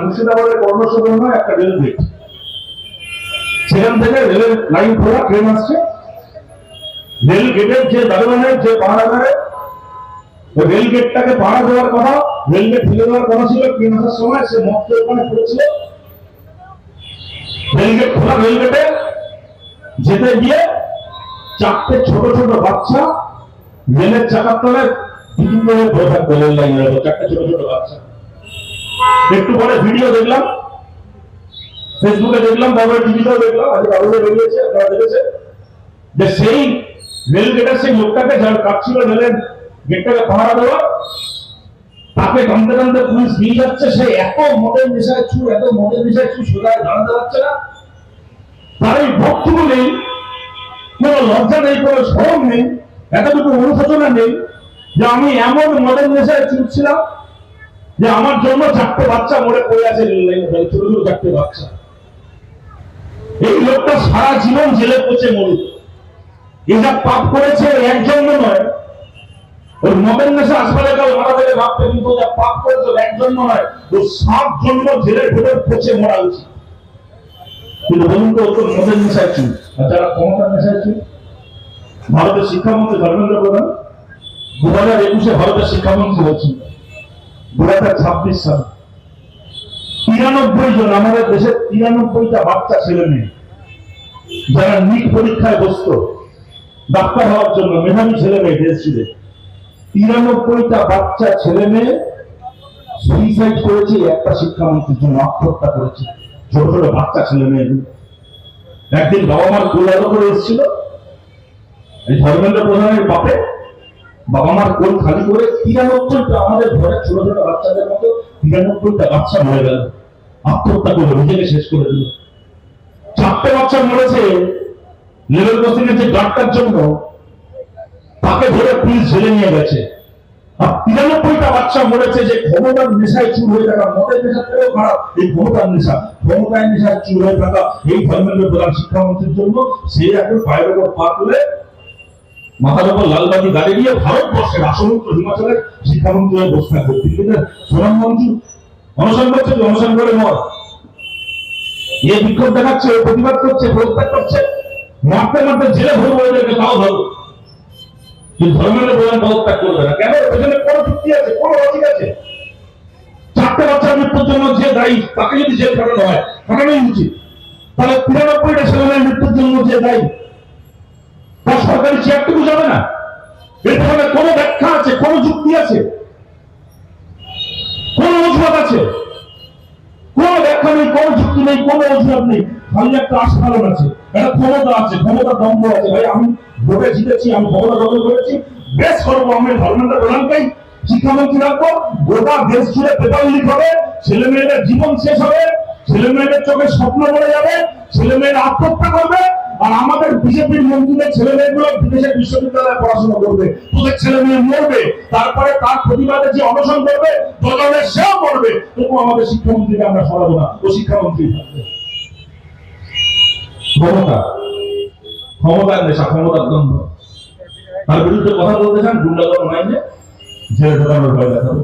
মুর্শিদাবাদের কর্ণসূদন নয় একটা রেল গেট, সেখান থেকে রেলের লাইন খোলা, ট্রেন আসছে, রেল গেটের যে দারোয়ানের যে পাহারাদারে রেল গেটটাকে পাহারা দেওয়ার কথা, রেল গেট ফেলে দেওয়ার কথা ছিল, ট্রেন আসার সময় সে মত ওখানে পড়েছিল। রেল গেট খোলা, রেল গেটে যেতে গিয়ে চারটে ছোট ছোট বাচ্চা রেলের চাকার তলায় টিকিট করে পড়ে থাকতো, রেল লাইনের উপর চারটে ছোট ছোট বাচ্চা। একটু পরে ভিডিও দেখলাম, ফেসবুকে দেখলাম, বাবার টিভিতেও দেখলাম, আজকে বাবুরে বেরিয়েছে, আপনারা দেখেছেন যে সেই রেল গেটের সেই লোকটাকে যার কাজ ছিল রেলের গেটটাকে পাহারা দেওয়া, তাকে টানতে টানতে পুলিশ নিয়ে যাচ্ছে। সে এত মদের নেশায় চুর, এত মদের নেশায় চুর, সোজায় দাঁড়াতে পারছে না। তার এই বক্তব্য নেই, কোনো লজ্জা নেই, কোনো শরম নেই, এতটুকু অনুশোচনা নেই যে আমি এমন মদের নেশায় চুর ছিলাম যে আমার জন্য চারটে বাচ্চা মরে পড়ে আছে রেল লাইনে, ছোট ছোট চারটে বাচ্চা। এই লোকটা সারা জীবন জেলে পচে মরুক, এ যা পাপ করেছে একজন নয়, ওর মদের নেশা আসলে কাল মারা গেলে ভাবতে, কিন্তু যা পাপ করেছে একজন নয়, ও 7 জন্ম জেলের ভেতর পচে মরা উচিত। কিন্তু বলুন তো, ও তো মদের নেশায় চুর, আর যারা ক্ষমতার নেশায় চুর। ভারতের শিক্ষামন্ত্রী ধর্মেন্দ্র প্রধান 2021-এ ভারতের শিক্ষামন্ত্রী হয়েছিল, 2026 সালে 93 জন, আমাদের দেশের 93টা বাচ্চা ছেলে মেয়ে যারা নিট পরীক্ষায় বসত ডাক্তার হওয়ার জন্য, মেধাবী ছেলে মেয়ে দেশ জুড়ে, 93টা বাচ্চা ছেলে মেয়ে সুইসাইড করেছে একটা শিক্ষামন্ত্রীর জন্য, আত্মহত্যা করেছে, ছোট ছোট বাচ্চা ছেলে মেয়ে। একদিন বাবা মার কোল আলো করে এসেছিল এই ধর্মেন্দ্র প্রধানের বাপে, বাবা মার কোল খালি করে 93টা আমাদের ঘরের ছোট ছোট বাচ্চাদের মতো 93টা বাচ্চা মরে গেল, আত্মহত্যা করে নিজেকে শেষ করে দিল। 4টে বাচ্চা মরেছে লেভেল ক্রসিংয়ের যে গার্ডটার জন্য, তাকে ধরে পুলিশ জেলে নিয়ে গেছে। আর 93টা বাচ্চা মরেছে যে ক্ষমতার নেশায় চুর হয়ে থাকা, মদের নেশার থেকেও খারাপ এই ক্ষমতার নেশা, ক্ষমতায় নেশায় চুর হয়ে থাকা এই ধর্মেন্দ্র প্রধান শিক্ষামন্ত্রীর জন্য সে এখন পায়ের উপর পা তুলে মাথার উপর লালবাতি গাড়ি দিয়ে ভারতবর্ষের রাষ্ট্রমন্ত্রী হিমাচলের শিক্ষামন্ত্রী হয়ে বসে থাকবে। কিন্তু সুনামগঞ্জ অনশন করছে, অনশন করে মর, এ বিক্ষোভ দেখাচ্ছে, প্রতিবাদ করছে, পদত্যাগ করছে, মারতে মারতে জেলে ভরবো এদেরকে, তাও ধরো। কিন্তু ধর্মেন্দ্র প্রধান পদত্যাগ করবে না কেন? পেছনে কোনো যুক্তি আছে, কোনো লজিক আছে? 4টে বাচ্চার মৃত্যুর জন্য যে দায়ী, তাকে যদি জেল খাটানো হয়, খাটানোই উচিত। তাহলে 93টা ছেলেমেয়ের মৃত্যুর জন্য যে দায়ী, তার সরকারি চেয়ারটুকু যাবে না? এর পেছনে কোনো ব্যাখ্যা আছে, কোনো যুক্তি আছে, কোন অজুহাত আছে? কোন ব্যাখ্যা নেই, কোন যুক্তি নেই, কোন অজুহাত নেই, খালি একটা আস্ফালন আছে, একটা ক্ষমতা আছে, ক্ষমতা দম্ভ আছে। ভাই আমি ভোটে জিতেছি, আমি ক্ষমতা দখল করেছি, বেশ করবো, আমি ধর্মেন্দ্র প্রধানকেই শিক্ষামন্ত্রী রাখবো, গোটা দেশ জুড়ে পেপার লিক হবে, ছেলে মেয়েদের জীবন শেষ হবে, ছেলে মেয়েদের চোখে স্বপ্ন পড়ে যাবে, ছেলে মেয়েরা আত্মহত্যা করবে, আর আমাদের বিজেপির মন্ত্রীদের ছেলে মেয়েগুলো বিদেশের বিশ্ববিদ্যালয়ে পড়াশোনা করবে, তোদের ছেলে মেয়ে মরবে, তারপরে তার প্রতিবাদে যে অনশন করবে দলের সেও মরবে, তবু আমাদের শিক্ষামন্ত্রীকে আমরা সরাবো না, ও শিক্ষামন্ত্রী থাকবে। ক্ষমতা, ক্ষমতার নেশা, ক্ষমতার দ্বন্দ্ব, তার বিরুদ্ধে কথা বলতে চান, গুন্ডাগণ আইনে জেলে ঢোকানোর ভয় দেখাবো।